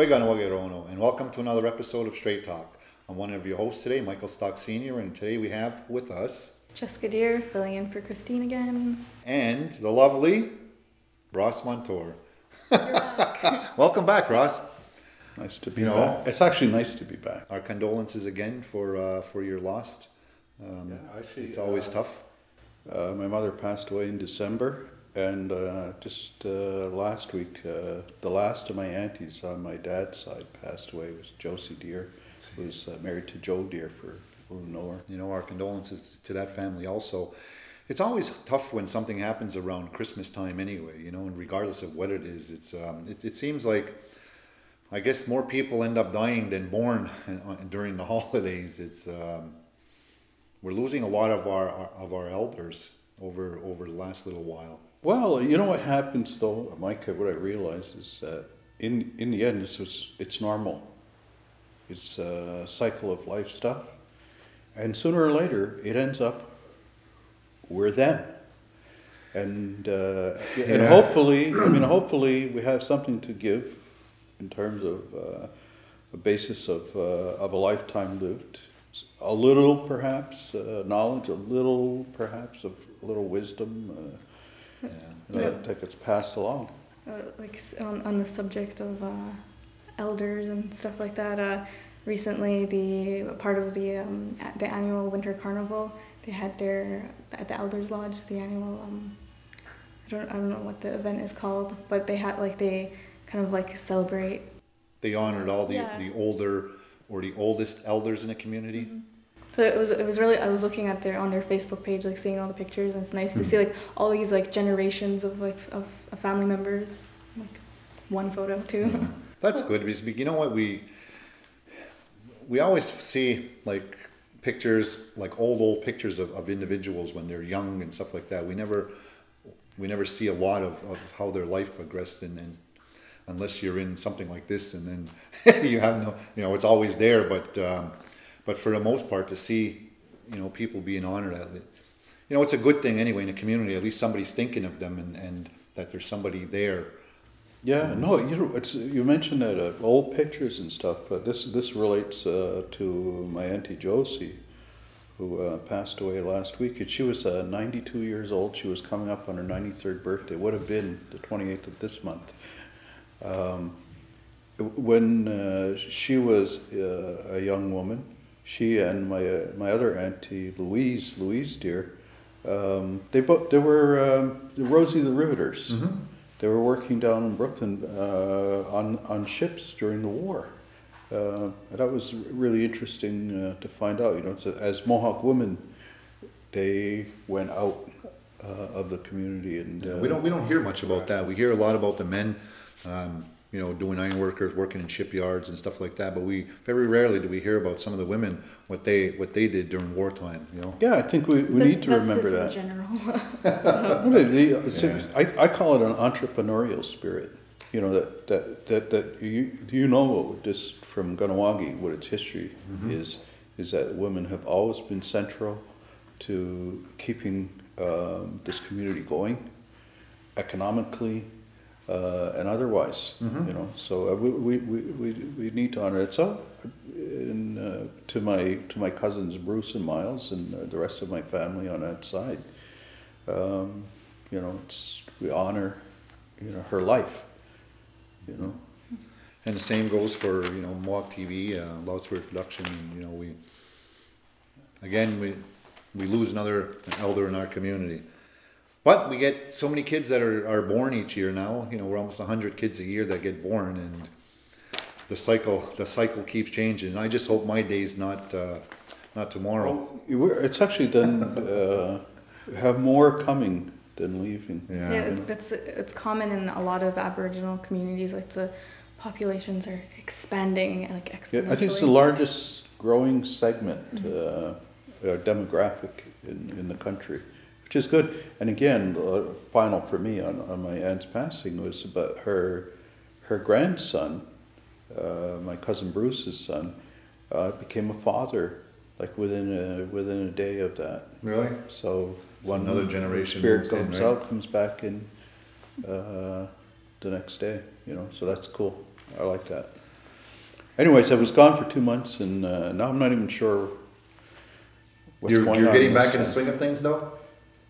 and welcome to another episode of Straight Talk. I'm one of your hosts today, Michael Stalk Sr., and today we have with us Jessica Deer, filling in for Christine again. And the lovely Ross Montour. You're back. Welcome back, Ross. Nice to be back. It's actually nice to be back. Our condolences again for your loss. It's always tough. My mother passed away in December, and just last week, the last of my aunties on my dad's side passed away. It was Josie Deer, who was married to Joe Deer, for people who know her. You know, our condolences to that family also. It's always tough when something happens around Christmas time anyway, you know, and regardless of what it is. It seems like, I guess, more people end up dying than born during the holidays. We're losing a lot of our elders over the last little while. Well, you know what happens though, Mike, what I realize is that in the end, it's normal. It's a cycle of life stuff. And sooner or later, it ends up, we're them. And hopefully we have something to give in terms of a basis of a lifetime lived. A little perhaps knowledge, a little perhaps of a little wisdom that gets passed along. On the subject of elders and stuff like that, recently part of the annual Winter Carnival, they had at the Elders Lodge, the annual I don't know what the event is called, but they kind of celebrate. They honored all the older or the oldest elders in the community. Mm-hmm. So it was really, I was looking at on their Facebook page, seeing all the pictures, and it's nice to see all these generations of family members, one photo too. Yeah. That's good, because you know what, we always see pictures, old pictures of individuals when they're young and stuff like that. We never see a lot of how their life progressed, and unless you're in something like this, and then you have no, it's always there, but for the most part, to see, people being honored, it's a good thing anyway in the community. At least somebody's thinking of them, and that there's somebody there. Yeah, no, you mentioned that old pictures and stuff. This relates to my Auntie Josie, who passed away last week. And she was 92 years old. She was coming up on her 93rd birthday. Would have been the 28th of this month. When she was a young woman, she and my other auntie Louise Deer, they were Rosie the Riveters. Mm-hmm. They were working down in Brooklyn on ships during the war. That was really interesting to find out. As Mohawk women, they went out of the community, and we don't hear much about that. We hear a lot about the men. Doing iron workers, working in shipyards and stuff like that. But very rarely do we hear about some of the women, what they did during wartime. Yeah, I think we need to remember that. In general. I call it an entrepreneurial spirit. That you know this from Ganawagi, what its history is that women have always been central to keeping this community going, economically. And otherwise, so we need to honor it. So, to my cousins Bruce and Miles and the rest of my family on that side, we honor, her life, And the same goes for Mohawk TV, Loud Spirit Production. We lose another elder in our community. But we get so many kids that are born each year now. We're almost 100 kids a year that get born, and the cycle keeps changing. And I just hope my day's not tomorrow. Well, it's actually done. Have more coming than leaving. Yeah, it's common in a lot of Aboriginal communities. The populations are expanding exponentially. Yeah, I think it's the largest growing segment demographic in the country. Which is good. And again, final for me on my aunt's passing was about her grandson, my cousin Bruce's son, became a father within a day of that. Really? So another generation spirit comes out, comes back in the next day. So that's cool. I like that. anyways, I was gone for 2 months, and now I'm not even sure what's going on. You're getting back in the swing of things, though?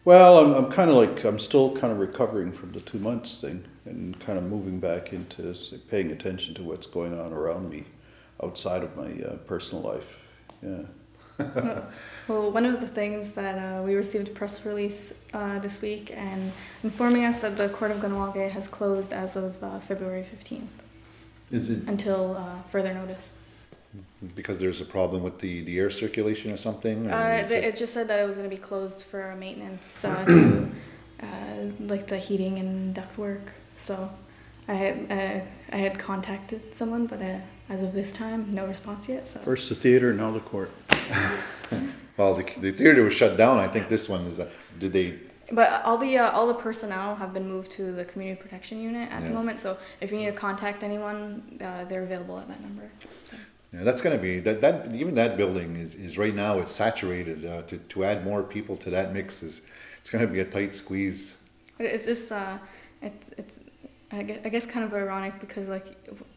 Well, I'm kind of like, I'm still kind of recovering from the 2 months thing and kind of moving back into paying attention to what's going on around me outside of my personal life. Yeah. Well, one of the things that we received a press release this week and informing us that the Court of Ganawage has closed as of February 15th. Is it until further notice? because there's a problem with the air circulation or something? It just said that it was going to be closed for maintenance to like the heating and duct work. So I had contacted someone, but as of this time, no response yet. So First the theater, now the court. Well, the theater was shut down. I think this one is. Did they? But all the personnel have been moved to the community protection unit at the moment. So if you need to contact anyone, they're available at that number. So. Yeah, that's going to be that. Even that building is right now it's saturated. To add more people to that mix it's going to be a tight squeeze. It's just it's I guess kind of ironic because like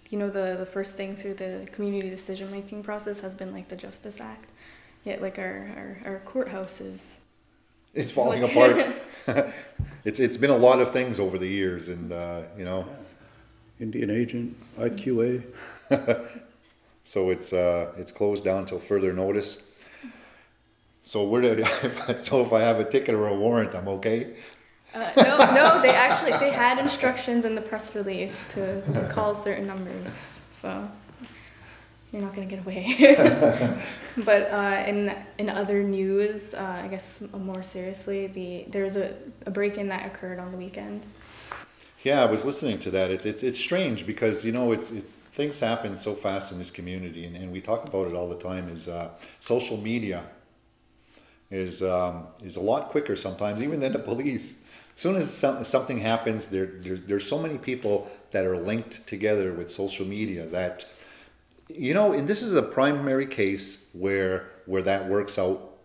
the first thing through the community decision making process has been like the Justice Act, yet like our courthouse is. It's falling apart. It's been a lot of things over the years, and Indian agent, IQA. So it's closed down until further notice. So so if I have a ticket or a warrant, I'm okay. No, they had instructions in the press release to call certain numbers, so you're not gonna get away. But in other news, I guess more seriously, there's a break-in that occurred on the weekend. Yeah, I was listening to that. It's strange because it's things happen so fast in this community, and we talk about it all the time. Is social media is a lot quicker sometimes, even than the police. As soon as something happens, there's so many people that are linked together with social media that. And this is a primary case where that works out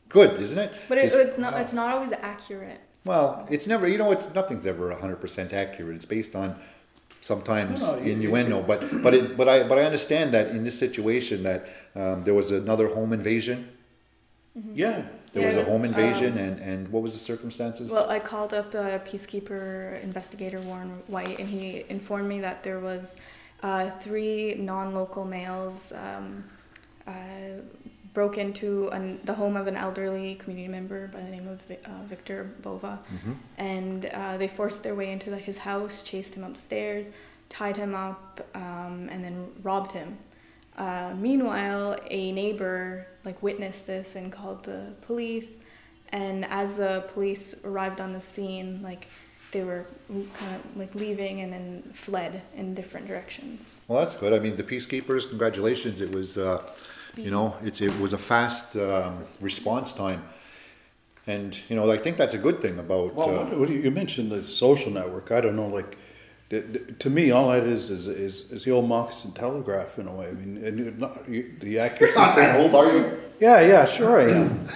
good, isn't it? But it's not always accurate. Well, it's never. Nothing's ever 100% accurate. It's based on sometimes innuendo. But I understand that in this situation that there was another home invasion. Mm-hmm. Yeah. There was a home invasion, and what was the circumstances? Well, I called up peacekeeper investigator Warren White, and he informed me that there was 3 non-local males broke into the home of an elderly community member by the name of Victor Bova, and they forced their way into his house, chased him up the stairs, tied him up, and then robbed him. Meanwhile, a neighbor witnessed this and called the police, and as the police arrived on the scene, they were kind of leaving and then fled in different directions. Well, that's good. I mean, the peacekeepers, congratulations. It was, it was a fast response time. And, I think that's a good thing about... Well, you mentioned the social network. I don't know, to me, all that is the old moccasin telegraph in a way. I mean, and the accuracy... You're not that old, are you? Yeah, sure I am.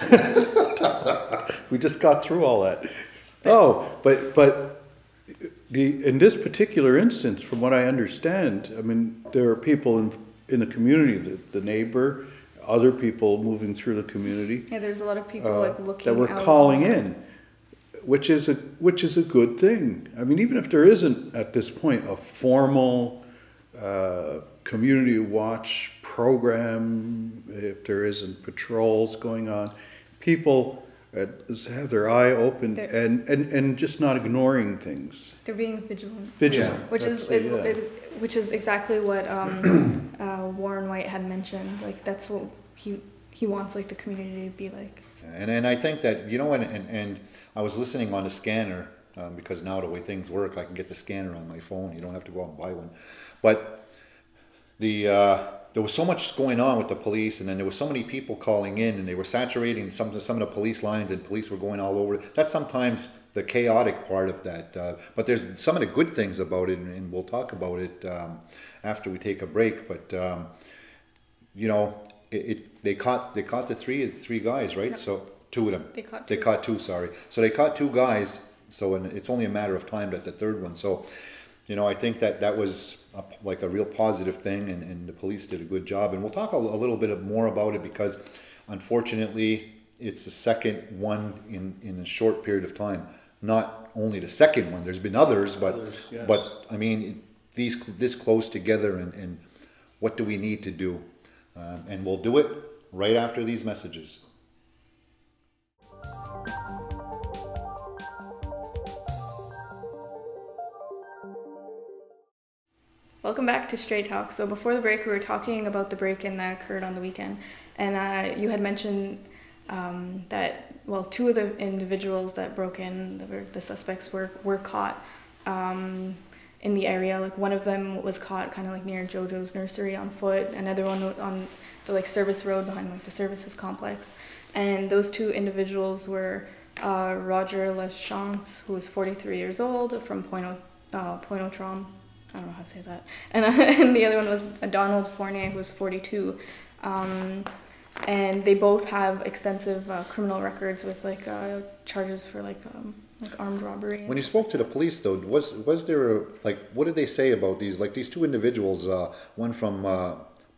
We just got through all that. But in this particular instance, from what I understand, I mean, there are people in the community, the neighbor, other people moving through the community. Yeah, there's a lot of people looking that were out calling in, which is a good thing. I mean, even if there isn't at this point a formal community watch program, if there isn't patrols going on, people have their eye open and just not ignoring things. They're being vigilant. Which is exactly what Warren White had mentioned. That's what he wants the community to be like. And I think that and I was listening on the scanner because now the way things work, I can get the scanner on my phone. You don't have to go out and buy one. But there was so much going on with the police, and then there was so many people calling in, and they were saturating some of the police lines, and police were going all over. That's sometimes the chaotic part of that. But there's some of the good things about it, and we'll talk about it after we take a break. But they caught the three guys, right? Yep. So 2 of them. They caught two. Sorry. So they caught 2 guys. So it's only a matter of time that the third one. So you know, I think that that was like a real positive thing, and the police did a good job. And we'll talk a little bit more about it because, unfortunately, it's the second one in a short period of time. Not only the second one, there's been others, Yes. but I mean, these this close together, and what do we need to do? And we'll do it right after these messages. Welcome back to Stray Talk. So before the break, we were talking about the break-in that occurred on the weekend, and you had mentioned that, well, two of the individuals that broke in, the suspects, were caught in the area. Like, one of them was caught kind of like near JoJo's nursery on foot. Another one on the like service road behind like the services complex. And those two individuals were Roger Lachance, who was 43 years old, from Pointe-aux-Trembles. I don't know how to say that. And the other one was Donald Fournier, who was 42. And they both have extensive criminal records with like charges for like armed robbery. When you spoke to the police, though, was there like, what did they say about these two individuals? One from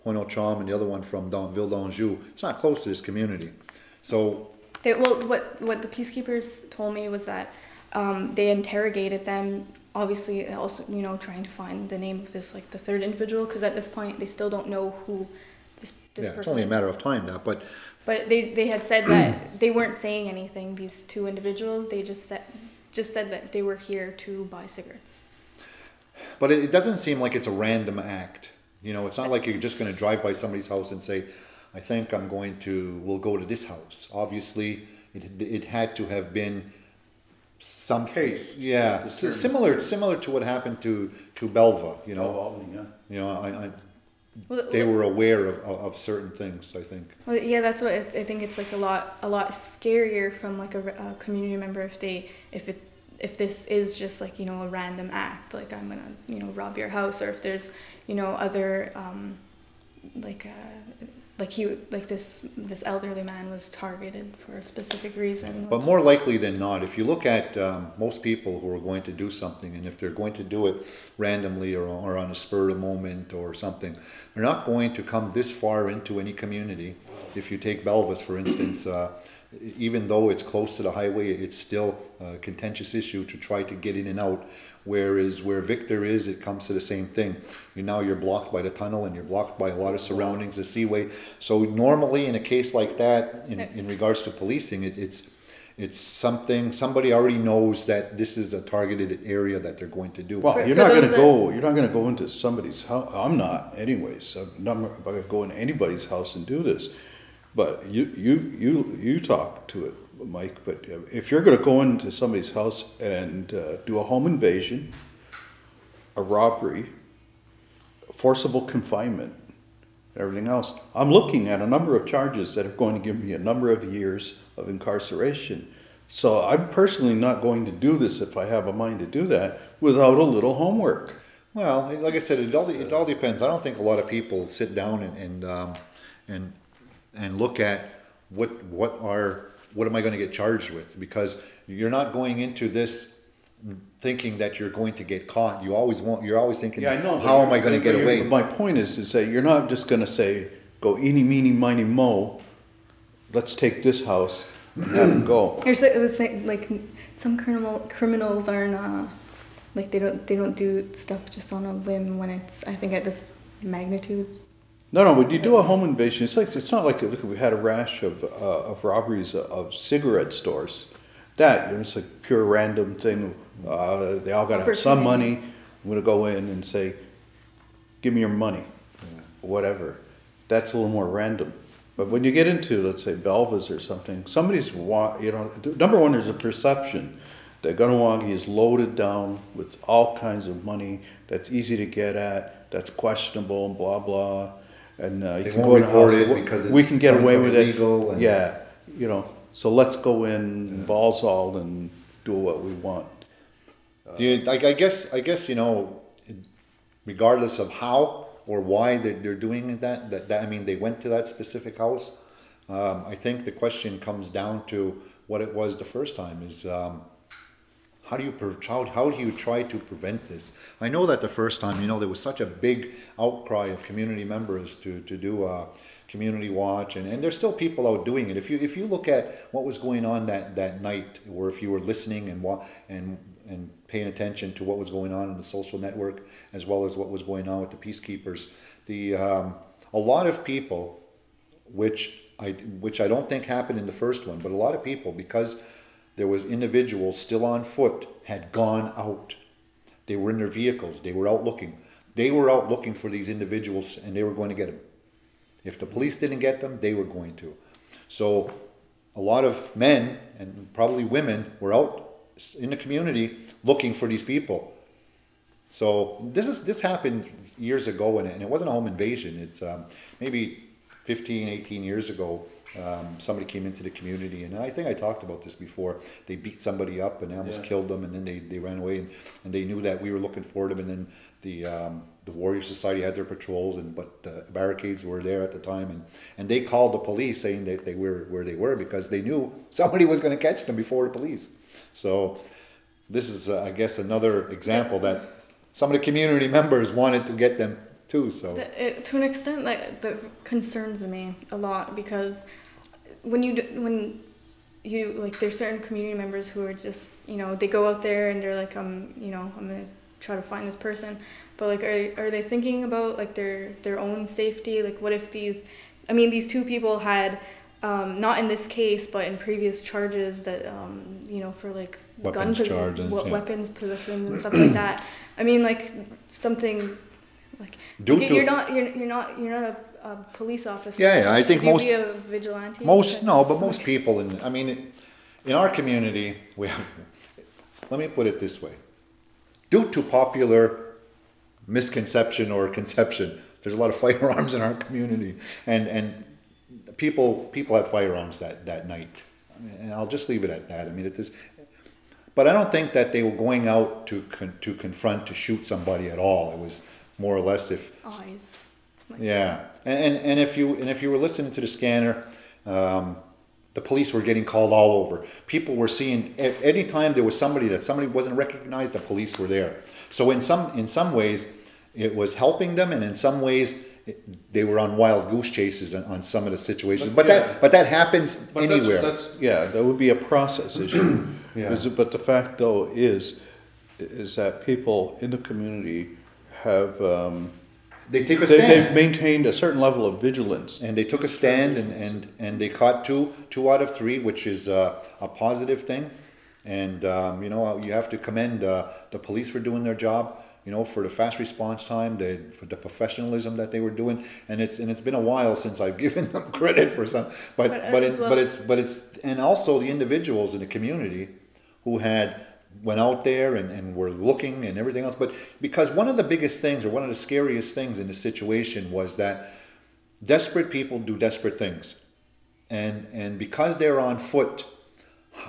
Pointe-aux-Trembles and the other one from Ville d'Anjou. It's not close to this community, so. What the peacekeepers told me was that they interrogated them. Obviously, also, you know, trying to find the name of this, like, the third individual, because at this point they still don't know who this person It's only a matter of time now, but they had said that they weren't saying anything. These two individuals, they just said that they were here to buy cigarettes. But it doesn't seem like it's a random act. You know, it's not like you're just going to drive by somebody's house and say, I think we'll go to this house. Obviously, it had to have been some case. Yeah, similar to what happened to Belva, you know. Albany, yeah. You know, they were aware of certain things, I think. Well, yeah, that's what I think. It's like a lot scarier from like a community member if this is just like, you know, a random act, like I'm gonna, you know, rob your house, or if there's, you know, other this elderly man was targeted for a specific reason. But more likely than not, if you look at most people who are going to do something, and if they're going to do it randomly or on a spur of the moment or something, they're not going to come this far into any community. If you take Belvis, for instance, even though it's close to the highway, it's still a contentious issue to try to get in and out. Whereas where Victor is, it comes to the same thing. You're blocked by the tunnel, and you're blocked by a lot of surroundings, the seaway. So normally in a case like that, in regards to policing, it's somebody already knows that this is a targeted area that they're going to do. Well, you're not going to go into somebody's house. I'm not, anyways. I'm not going to go into anybody's house and do this. But you talk to it, Mike. But if you're going to go into somebody's house and do a home invasion, a robbery, forcible confinement, and everything else, I'm looking at a number of charges that are going to give me a number of years of incarceration. So I'm personally not going to do this if I have a mind to do that without a little homework. Well, like I said, it all depends. I don't think a lot of people sit down and look at what am I going to get charged with, because you're not going into this thinking that you're going to get caught. You're always thinking, yeah, I know, how am I going to get away? My point is that you're not just going to say, go eeny, meeny, miny, mo, let's take this house and have them go. It was like some criminals aren't like they don't do stuff just on a whim when it's, I think, at this magnitude. No, when you do a home invasion, it's not like we had a rash of robberies of cigarette stores. It's a pure random thing. They all got to have some money. I'm going to go in and say, give me your money, whatever. That's a little more random. But when you get into, let's say, Belvis or something, number one, there's a perception that Kahnawake is loaded down with all kinds of money that's easy to get at, that's questionable, and blah, blah. And you can go in the house, we can get away with it. Yeah, so let's go in balls all and do what we want. I guess regardless of how or why they're doing that, I mean, they went to that specific house. I think the question comes down to what it was the first time, is how do you try to prevent this? I know that the first time, you know, there was such a big outcry of community members to do a community watch, and there's still people out doing it. If you look at what was going on that night, or if you were listening and paying attention to what was going on in the social network, as well as what was going on with the peacekeepers, a lot of people, which I don't think happened in the first one, but a lot of people, because there was individuals still on foot, had gone out. They were in their vehicles. They were out looking. They were out looking for these individuals, and they were going to get them. If the police didn't get them, they were going to. So a lot of men, and probably women, were out in the community looking for these people. So this happened years ago, and it wasn't a home invasion. It's maybe 15, 18 years ago, somebody came into the community, and I think I talked about this before. They beat somebody up and they almost killed them, and then they ran away, and they knew that we were looking for them, and then the Warrior Society had their patrols, but barricades were there at the time, and they called the police saying that they were where they were, because they knew somebody was going to catch them before the police. So this is, I guess, another example that some of the community members wanted to get them too. So to an extent, like, that concerns me a lot, because when you like, there's certain community members who are just, you know, they go out there and they're like, you know, I'm gonna try to find this person, but like, are they thinking about like their own safety? Like, what if these two people had not in this case, but in previous charges that you know, for like weapons charges, weapons possessions and stuff like that. I mean, like, something like, you're not a police officer. Yeah, I think most be a vigilante. Most people in our community, we have. Let me put it this way: due to popular misconception or conception, there's a lot of firearms in our community, and people had firearms that night, and I'll just leave it at that. I mean, but I don't think that they were going out to confront, to shoot somebody at all. It was more or less eyes. Yeah, and if you were listening to the scanner, the police were getting called all over. People were seeing, anytime there was somebody wasn't recognized, the police were there. So in some ways, it was helping them, and in some ways, they were on wild goose chases on some of the situations. But that happens anywhere. That would be a process issue. But the fact, though, is that people in the community have they take a stand. They've maintained a certain level of vigilance, and they took a stand, and they caught two out of three, which is a positive thing. And you know, you have to commend the police for doing their job. You know, for the fast response time, for the professionalism that they were doing, and it's been a while since I've given them credit for some, but it's and also the individuals in the community who went out there and were looking and everything else. But because one of the biggest things, or one of the scariest things in the situation, was that desperate people do desperate things, and because they're on foot,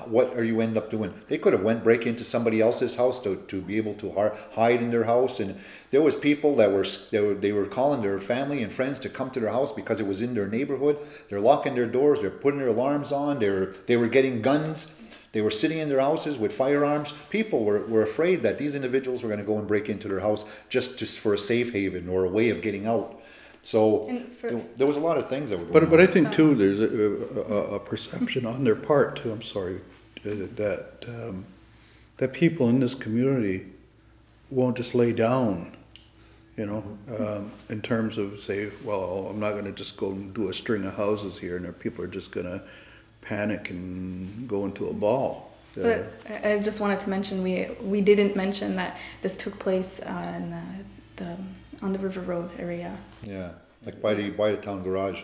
what are you end up doing? They could have break into somebody else's house to be able to hide in their house, and there was people that they were calling their family and friends to come to their house because it was in their neighborhood. They're locking their doors, they're putting their alarms on, they were getting guns. They were sitting in their houses with firearms. People were afraid that these individuals were going to go and break into their house just for a safe haven or a way of getting out. So there was a lot of things that were going on. But I think too, there's a perception on their part too. I'm sorry, that people in this community won't just lay down, you know, in terms of say, well, I'm not going to just go and do a string of houses here, and people are just going to panic and go into a ball. But I just wanted to mention, we didn't mention that this took place on the River Road area. Yeah, like by the town garage.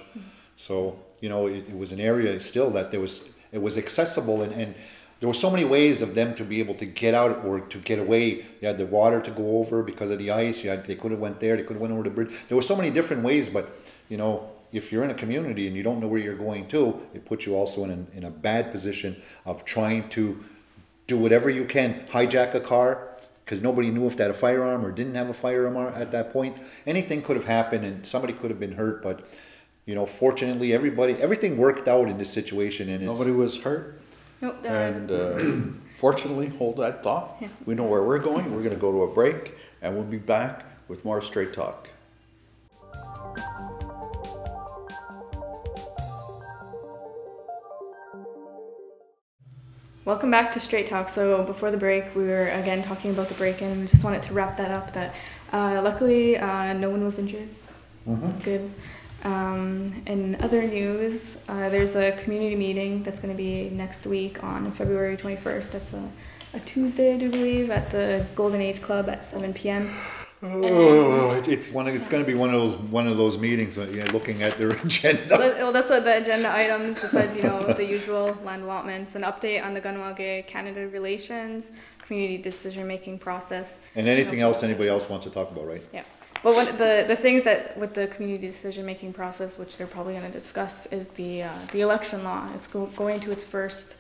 So, you know, it was an area still that it was accessible, and there were so many ways of them to be able to get out or to get away. You had the water to go over because of the ice. They could have went there. They could have went over the bridge. There were so many different ways, but, you know, if you're in a community and you don't know where you're going to, it puts you also in a bad position of trying to do whatever you can, hijack a car, because nobody knew if they had a firearm or didn't have a firearm at that point. Anything could have happened, and somebody could have been hurt, but, you know, fortunately, everything worked out in this situation. And nobody was hurt? Nope. And unfortunately hold that thought. Yeah. We know where we're going. We're going to go to a break, and we'll be back with more Straight Talk. Welcome back to Straight Talk. So before the break, we were again talking about the break-in. We just wanted to wrap that up. That luckily no one was injured. That's good. In other news, there's a community meeting that's going to be next week on February 21st. That's a Tuesday, I do believe, at the Golden Age Club at 7 p.m. It's going to be one of those meetings that you're looking at their agenda. Well, that's what the agenda items, besides the usual land allotments, an update on the Kahnawake-Canada relations, community decision-making process, and anything else anybody else wants to talk about, right? Yeah. But one, the things that with the community decision-making process, which they're probably going to discuss, is the election law. It's going to its first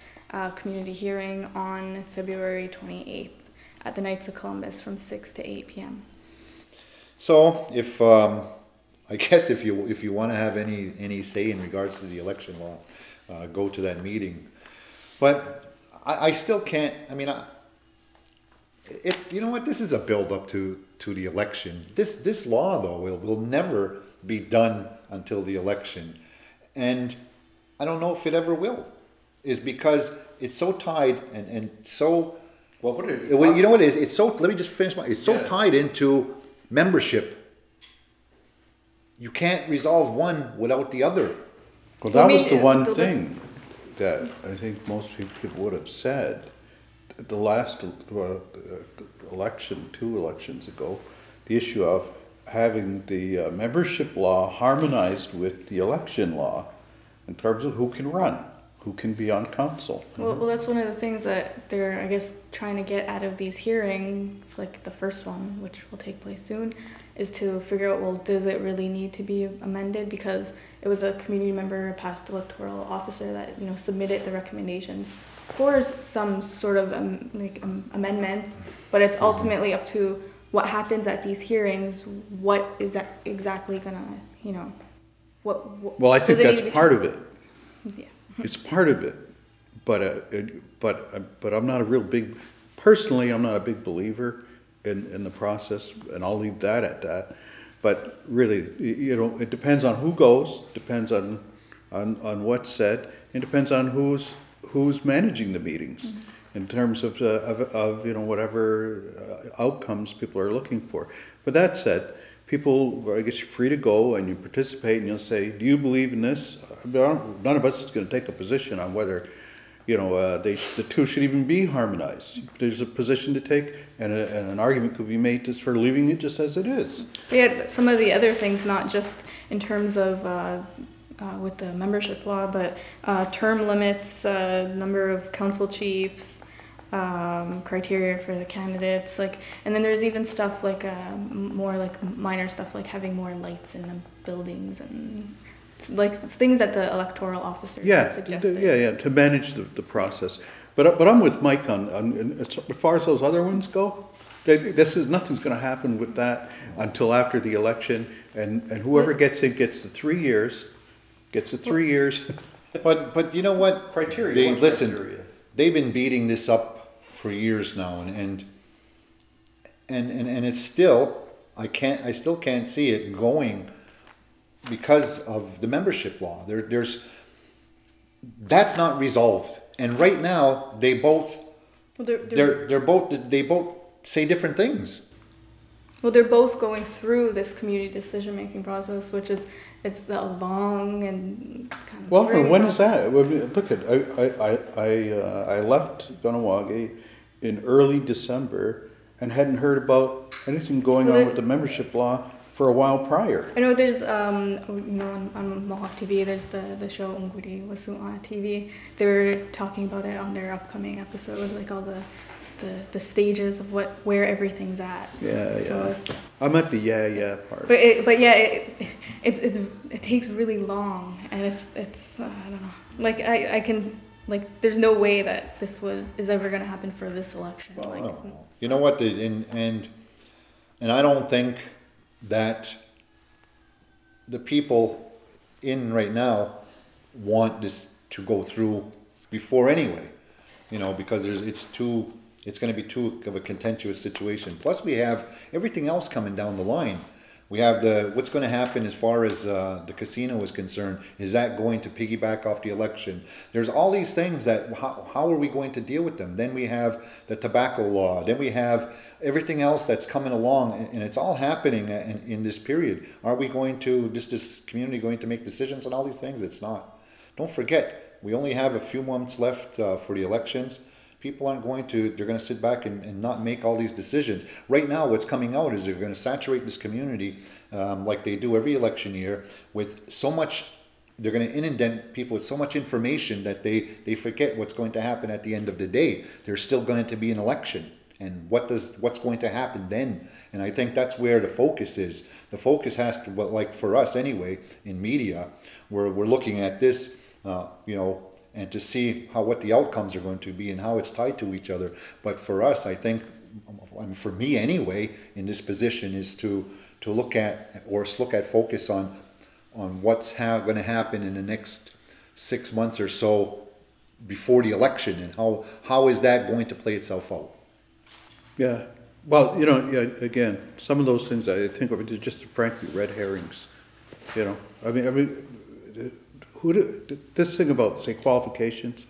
community hearing on February 28th at the Knights of Columbus from 6 to 8 p.m. So if I guess if you want to have any say in regards to the election law, go to that meeting. But I still can't. I mean, it's this is a build up to the election. This law though will never be done until the election, and I don't know if it ever will, is because it's so tied and so. Well, you know what it is? It's so. Let me just finish it's so tied into membership. You can't resolve one without the other. Well, that was the one thing that I think most people would have said. The last election, 2 elections ago, the issue of having the membership law harmonized with the election law in terms of who can run, who can be on council. Well, that's one of the things that they're, I guess, trying to get out of these hearings, like the first one, which will take place soon, is to figure out, well, does it really need to be amended? Because it was a community member, a past electoral officer that, submitted the recommendations for some sort of amendments, but it's ultimately up to what happens at these hearings. What is that exactly gonna, what well, I think that's part of it. Yeah. It's part of it, but I'm not a real big. Personally, I'm not a big believer in the process, and I'll leave that at that. But really, it depends on who goes, depends on what's said, and depends on who's managing the meetings in terms of whatever outcomes people are looking for. But that said, people, I guess you're free to go and you participate and you'll say, do you believe in this? None of us is going to take a position on whether, the two should even be harmonized. There's a position to take, and an argument could be made just for leaving it just as it is. Yeah, some of the other things, not just in terms of with the membership law, but term limits, number of council chiefs, criteria for the candidates, and then there's even stuff like more like minor stuff like having more lights in the buildings and it's things that the electoral officer suggested. To manage the process. But I'm with Mike on as far as those other ones go. Nothing's going to happen with that until after the election, and whoever gets in gets the 3 years. Gets the 3 years. But you know what? Criteria. They've been beating this up for years now, and it's still I still can't see it going because of the membership law. That's not resolved, and right now they both say different things. Well, they're both going through this community decision-making process, which is it's a long and kind of. Well, when is that? Look at I left Kahnawake in early December and hadn't heard about anything going on with the membership law for a while prior. I know there's on Mohawk TV there's the show Unguri Wasu on TV. They were talking about it on their upcoming episode, like all the stages of where everything's at. So I'm at the part. But it takes really long, and it's I don't know. I can there's no way that this is ever going to happen for this election. Well, no. You know what? And I don't think that the people in right now want this to go through before anyway. you know, because it's going to be too of a contentious situation. Plus we have everything else coming down the line. We have what's going to happen as far as the casino is concerned. Is that going to piggyback off the election? There's all these things that, how are we going to deal with them? Then we have the tobacco law. Then we have everything else that's coming along, and it's all happening in this period. Are we going to, this community going to make decisions on all these things? It's not. Don't forget, we only have a few months left for the elections. People aren't going to, they're going to sit back and not make all these decisions. Right now, what's coming out is they're going to saturate this community like they do every election year with so much, they're going to inundate people with so much information that they forget what's going to happen at the end of the day. There's still going to be an election. And what's going to happen then? And I think that's where the focus is. The focus has to, well, like for us anyway, in media, we're looking at this, you know, and to see what the outcomes are going to be and how it's tied to each other. But for us, I think, for me anyway, in this position is to look at, or focus on what's going to happen in the next 6 months or so before the election, and how is that going to play itself out. Yeah. Well, you know, yeah, again, some of those things I think are just frankly red herrings. You know, I mean, this thing about, say, qualifications,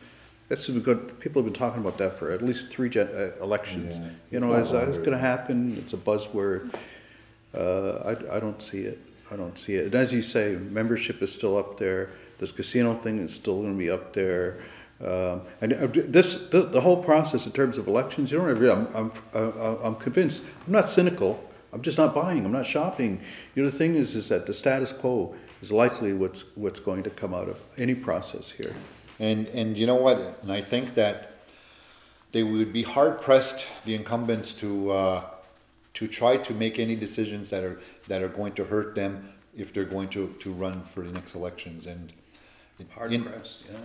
that's good. People have been talking about that for at least 3 elections. Yeah. You know, it's going to happen. It's a buzzword. I don't see it. I don't see it. And as you say, membership is still up there. This casino thing is still going to be up there. And the whole process in terms of elections, you know, I'm convinced. I'm not cynical. I'm just not buying. I'm not shopping. You know, the thing is that the status quo is likely what's going to come out of any process here. And you know what? And I think that they would be hard pressed, the incumbents, to try to make any decisions that are going to hurt them if they're going to run for the next elections. And hard pressed, yeah.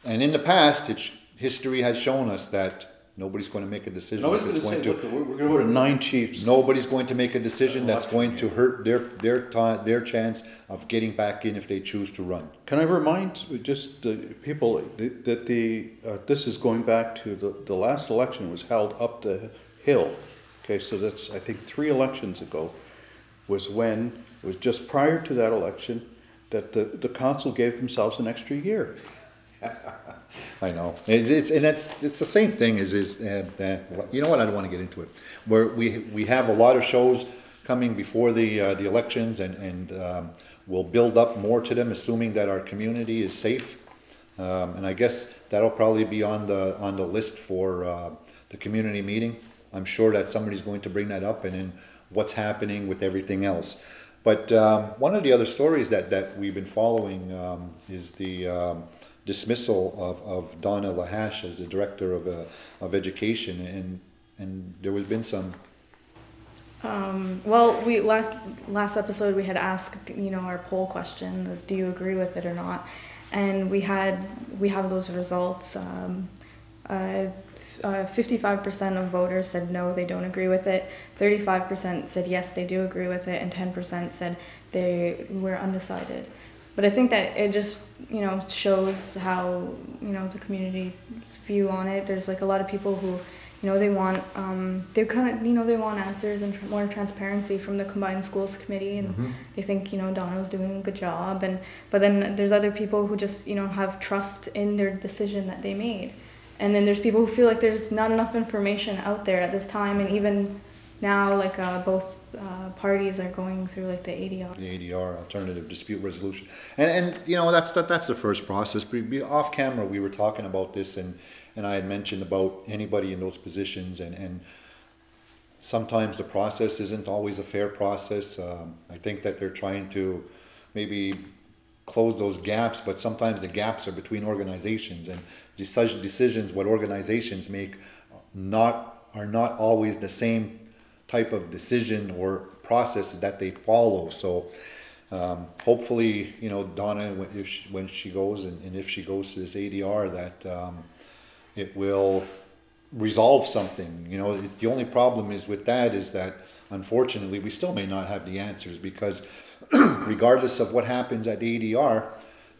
And in the past, history has shown us that nobody's going to make a decision. We're going to go to 9 chiefs. Nobody's going to make a decision that's going to hurt their chance of getting back in if they choose to run. Can I remind just people that this is going back to the last election was held up the hill. Okay, so that's, I think, 3 elections ago was when, it was just prior to that election, that the council gave themselves an extra year. I know. It's the same thing as you know what, I don't want to get into it. Where we have a lot of shows coming before the elections, and we'll build up more to them, assuming that our community is safe. And I guess that'll probably be on the list for the community meeting. I'm sure that somebody's going to bring that up, and then what's happening with everything else. But one of the other stories that we've been following is the dismissal of Donna Lahash as the director of education, and there has been some. Well, we last episode we had asked, you know, our poll question is, do you agree with it or not? And we have those results. 55% of voters said no, they don't agree with it. 35% said yes, they do agree with it, and 10% said they were undecided. But I think that it just, you know, shows how, you know, the community's view on it. There's like a lot of people who, you know, they want they want answers and more transparency from the Combined Schools Committee, and they think, you know, Donna was doing a good job. But then there's other people who just, you know, have trust in their decision that they made. And then there's people who feel like there's not enough information out there at this time, and even now, like both parties are going through like the ADR. The ADR, Alternative Dispute Resolution, and you know, that's the first process. Off camera, we were talking about this, and I had mentioned about anybody in those positions, and sometimes the process isn't always a fair process. I think that they're trying to maybe close those gaps, but sometimes the gaps are between organizations, and decisions what organizations make are not always the same type of decision or process that they follow. So hopefully, you know, Donna, when she goes, and if she goes to this ADR, that it will resolve something. You know, the only problem is with that is that unfortunately we still may not have the answers, because regardless of what happens at the ADR,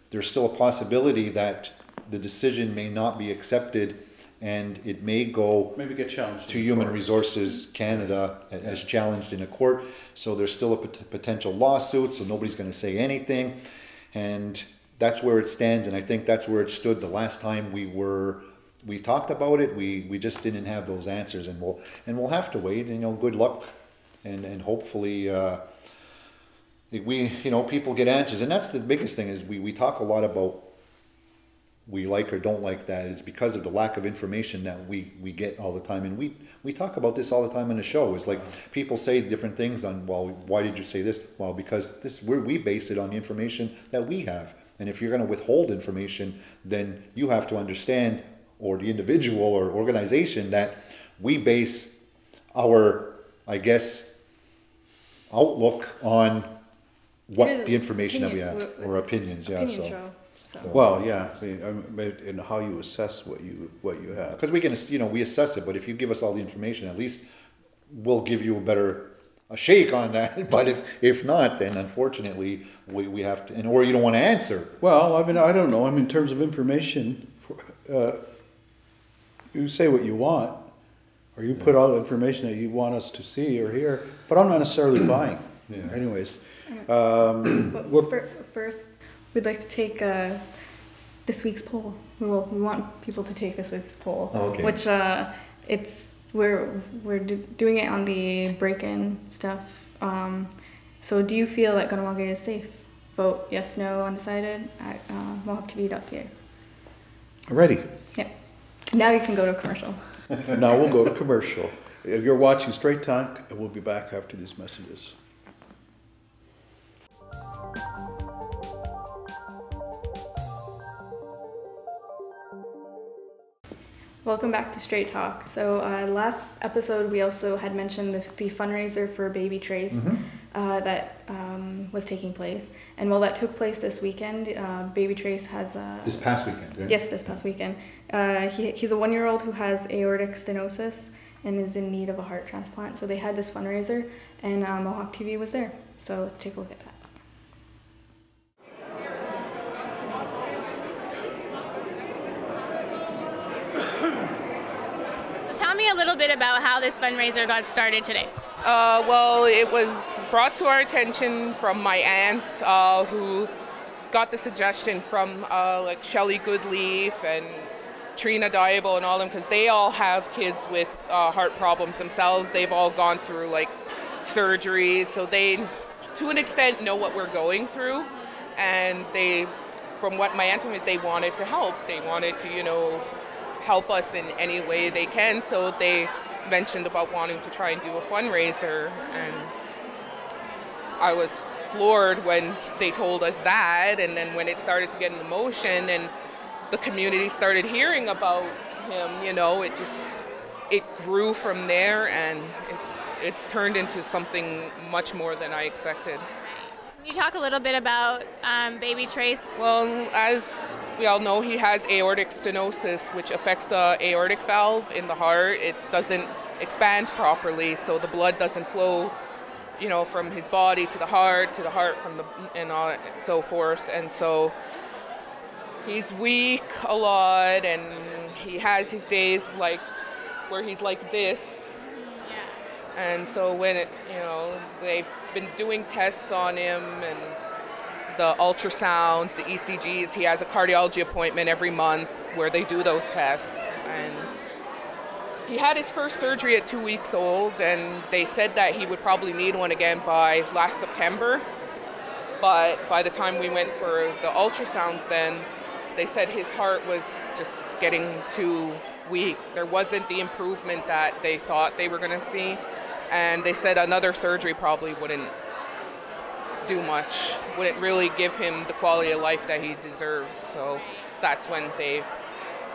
there's still a possibility that the decision may not be accepted and it may go maybe get challenged to Human Resources Canada as challenged in a court. So there's still a potential lawsuit, so nobody's going to say anything. And that's where it stands, and I think that's where it stood the last time we talked about it. We just didn't have those answers, and we'll have to wait. And, you know, good luck, and hopefully people get answers. And that's the biggest thing, is we talk a lot about we like or don't like that. It's because of the lack of information that we get all the time. And we talk about this all the time on the show. It's like people say different things on, well, why did you say this? Well, because we base it on the information that we have. And if you're going to withhold information, then you have to understand, or the individual or organization, that we base our, I guess, outlook on what the information that we have, or opinions. Yeah. So. Well, yeah, I mean, and how you assess what you have. Because we can, we assess it, but if you give us all the information, at least we'll give you a shake on that. But if not, then unfortunately we have to, or you don't want to answer. Well, I mean, I don't know. I mean, in terms of information, you say what you want, or you put all the information that you want us to see or hear, but I'm not necessarily buying. Yeah. Anyways. First, we'd like to take this week's poll. We want people to take this week's poll, which we're doing it on the break-in stuff. So, do you feel that Ganawage is safe? Vote yes, no, undecided at mohawktv.ca. Ready. Yeah. Now you can go to commercial. Now we'll go to commercial. If you're watching Straight Talk, we'll be back after these messages. Welcome back to Straight Talk. So last episode we also had mentioned the fundraiser for Baby Trace that was taking place. And while that took place this weekend, Baby Trace has... this past weekend, right? Yes, this past weekend. He's a 1-year-old who has aortic stenosis and is in need of a heart transplant. So they had this fundraiser, and Mohawk TV was there. So let's take a look at that. Tell me a little bit about how this fundraiser got started today. Well, it was brought to our attention from my aunt, who got the suggestion from like Shelley Goodleaf and Trina Diable and all them, because they all have kids with heart problems themselves. They've all gone through like surgeries, so they, to an extent, know what we're going through. And they, from what my aunt told me, they wanted to help. They wanted to, help us in any way they can. So they mentioned about wanting to try and do a fundraiser, and I was floored when they told us that. And then when it started to get into motion and the community started hearing about him, it grew from there, and it's turned into something much more than I expected. Can you talk a little bit about Baby Trace? Well, as we all know, he has aortic stenosis, which affects the aortic valve in the heart. It doesn't expand properly, so the blood doesn't flow, from his body to the heart from the, and so forth. And so he's weak a lot, and he has his days where he's like this. And so when they've been doing tests on him, and the ultrasounds, the ECGs, he has a cardiology appointment every month where they do those tests. And he had his first surgery at 2 weeks old, and they said that he would probably need one again by last September. But by the time we went for the ultrasounds then, they said his heart was just getting too weak. There wasn't the improvement that they thought they were going to see. And they said another surgery probably wouldn't do much, wouldn't really give him the quality of life that he deserves. So that's when they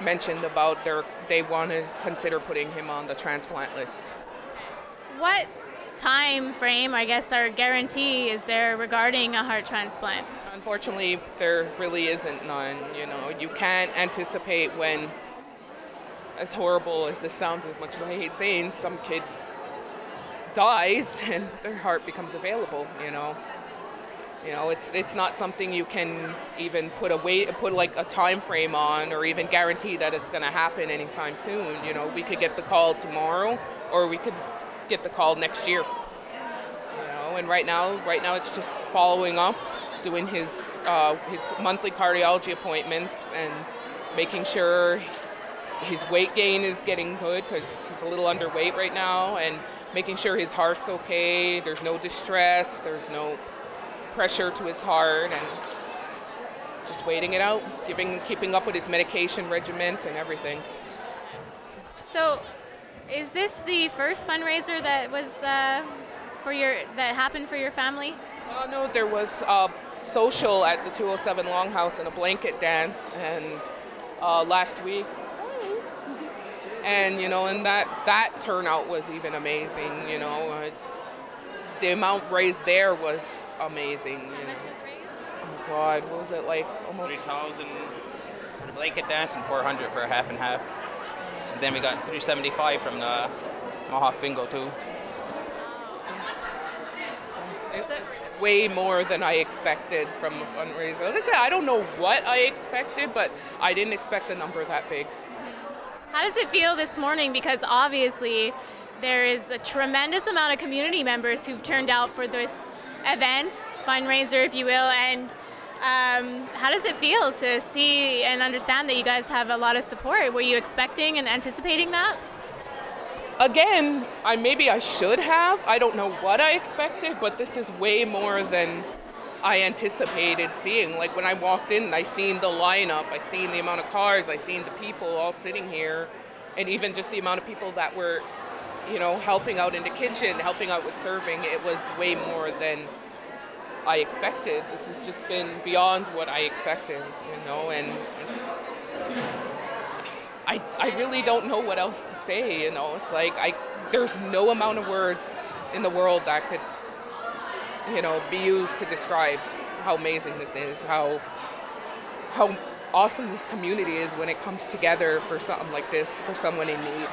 mentioned about they want to consider putting him on the transplant list. What time frame, I guess, or guarantee is there regarding a heart transplant? Unfortunately, there really isn't none. You can't anticipate when, as horrible as this sounds, as much as I hate saying, some kid dies and their heart becomes available. You know, it's not something you can even put like a time frame on, or even guarantee that it's going to happen anytime soon. You know, we could get the call tomorrow, or we could get the call next year. You know, and right now it's just following up, doing his monthly cardiology appointments, and making sure his weight gain is getting good, because he's a little underweight right now, and making sure his heart's okay. There's no distress. There's no pressure to his heart, and just waiting it out, keeping up with his medication regimen and everything. So, is this the first fundraiser that was that happened for your family? No, there was a social at the 207 Longhouse and a blanket dance, and last week, and you know, and that turnout was even amazing. You know, it's the amount raised there was amazing. You know. Oh God, what was it like? Almost 3,000 for the blanket dance and 400 for a half and half. And then we got 375 from the Mohawk Bingo too. It's way more than I expected from a fundraiser. Like I said, I don't know what I expected, but I didn't expect a number that big. How does it feel this morning? Because obviously there is a tremendous amount of community members who've turned out for this event, fundraiser, if you will, and how does it feel to see and understand that you guys have a lot of support? Were you expecting and anticipating that? Again, maybe I should have. I don't know what I expected, but this is way more than I anticipated seeing. Like when I walked in, I seen the lineup, I seen the amount of cars, I seen the people all sitting here, and even just the amount of people that were, you know, helping out in the kitchen, helping out with serving. It was way more than I expected. This has just been beyond what I expected, you know, and I really don't know what else to say, you know. It's like there's no amount of words in the world that could, you know, be used to describe how amazing this is, how awesome this community is when it comes together for something like this, for someone in need.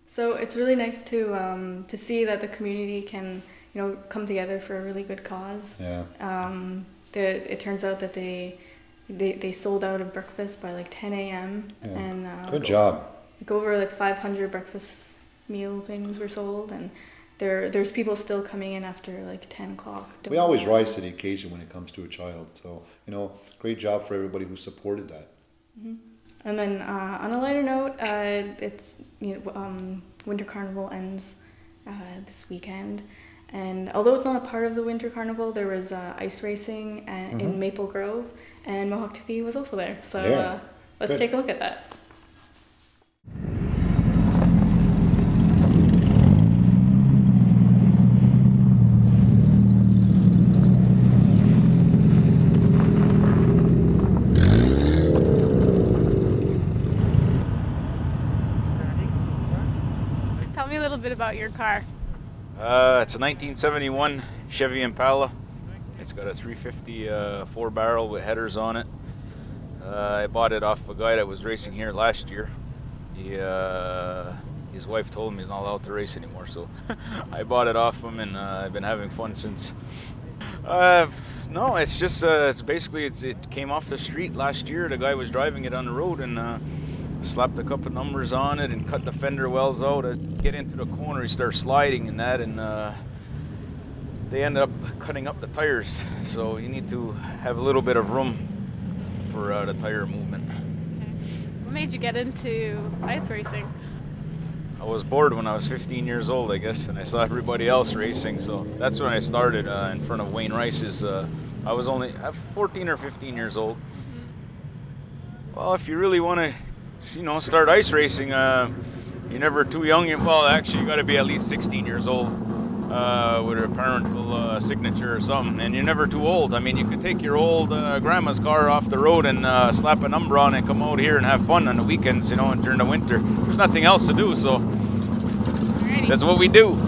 So it's really nice to see that the community can, you know, come together for a really good cause. Yeah. It turns out that they sold out of breakfast by like 10 a.m. Yeah. and good job. Like over like 500 breakfast meal things were sold, and there's people still coming in after like 10 o'clock. We always rise to the occasion when it comes to a child. So, you know, great job for everybody who supported that. Mm-hmm. And then on a lighter note, it's, you know, Winter Carnival ends this weekend, and although it's not a part of the Winter Carnival, there was ice racing in Maple Grove, and Mohawk TV was also there. So yeah. Let's take a look at that. Tell me a little bit about your car. It's a 1971 Chevy Impala. It's got a 350 4-barrel with headers on it. I bought it off a guy that was racing here last year. His wife told him he's not allowed to race anymore, so I bought it off him, and I've been having fun since. No, it's just it came off the street last year. The guy was driving it on the road and slapped a couple numbers on it and cut the fender wells out. I get into the corner, he started sliding and that, and they ended up cutting up the tires. So you need to have a little bit of room for the tire movement. What made you get into ice racing? I was bored when I was 15 years old, I guess, and I saw everybody else racing, so that's when I started in front of Wayne Rice's. I was only 14 or 15 years old. Well, if you really want to, you know, start ice racing, you're never too young. Well, actually, you got to be at least 16 years old with a parental signature or something, and you're never too old. I mean, you could take your old grandma's car off the road and slap a number on it and come out here and have fun on the weekends, you know, and during the winter. There's nothing else to do, so Alrighty. That's what we do.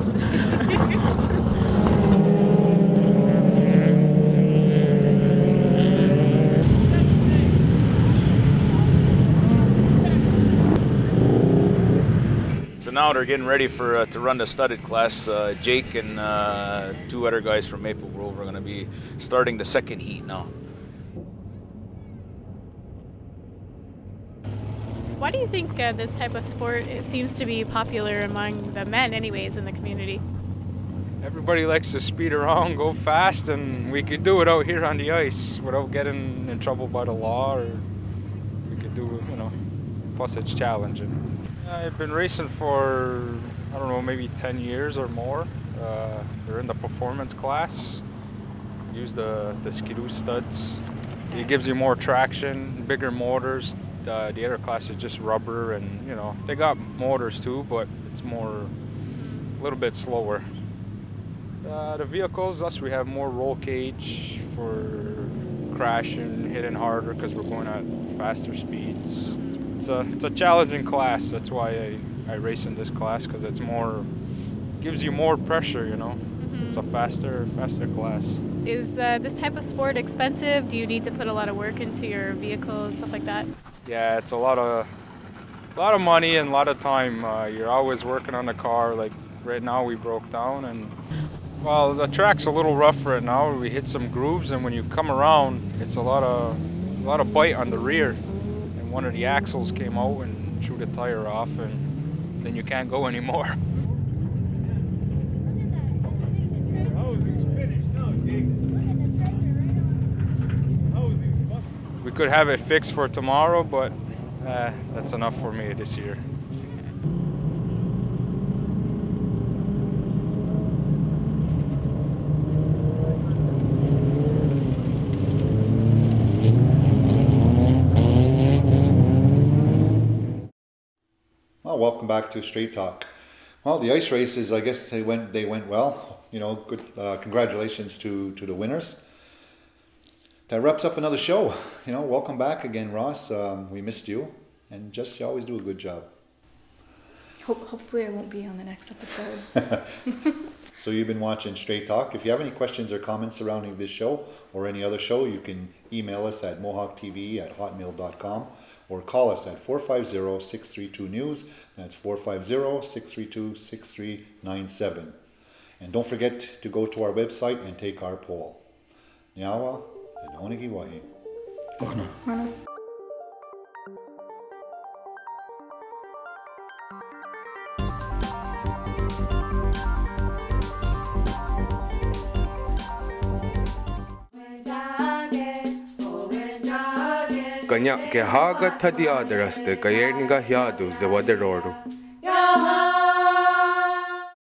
now they're getting ready for to run the studded class. Jake and 2 other guys from Maple Grove are going to be starting the second heat now. Why do you think this type of sport seems to be popular among the men anyways in the community? Everybody likes to speed around, go fast, and we could do it out here on the ice without getting in trouble by the law, or we could do, you know, plus it's challenging. I've been racing for, I don't know, maybe 10 years or more. They're in the performance class. Use the Skidoo studs. It gives you more traction, bigger motors. The other class is just rubber, and you know, they got motors too, but it's more, a little bit slower. The vehicles, we have more roll cage for crashing, hitting harder because we're going at faster speeds. It's a challenging class. That's why I race in this class, because it's more, gives you more pressure, you know. It's a faster class. Is this type of sport expensive? Do you need to put a lot of work into your vehicle and stuff like that? Yeah, it's a lot of money and a lot of time. You're always working on the car. Like right now, we broke down, and well, the track's a little rough right now. We hit some grooves, and when you come around, it's a lot of bite on the rear. And one of the axles came out and threw the tire off, and then you can't go anymore. We could have it fixed for tomorrow, but that's enough for me this year. Well, welcome back to Straight Talk. Well, the ice races, I guess they went well. You know, good. Congratulations to the winners. That wraps up another show. You know, welcome back again, Ross. We missed you, and Jess, you always do a good job. Hopefully I won't be on the next episode. So you've been watching Straight Talk. If you have any questions or comments surrounding this show or any other show, you can email us at mohawktv@hotmail.com or call us at 450-632-NEWS. That's 450-632-6397. And don't forget to go to our website and take our poll. Nyawa and Onigiwahi. Mana. Kanya ke haga thadi adraste kayerniga hiadu zawaderodu.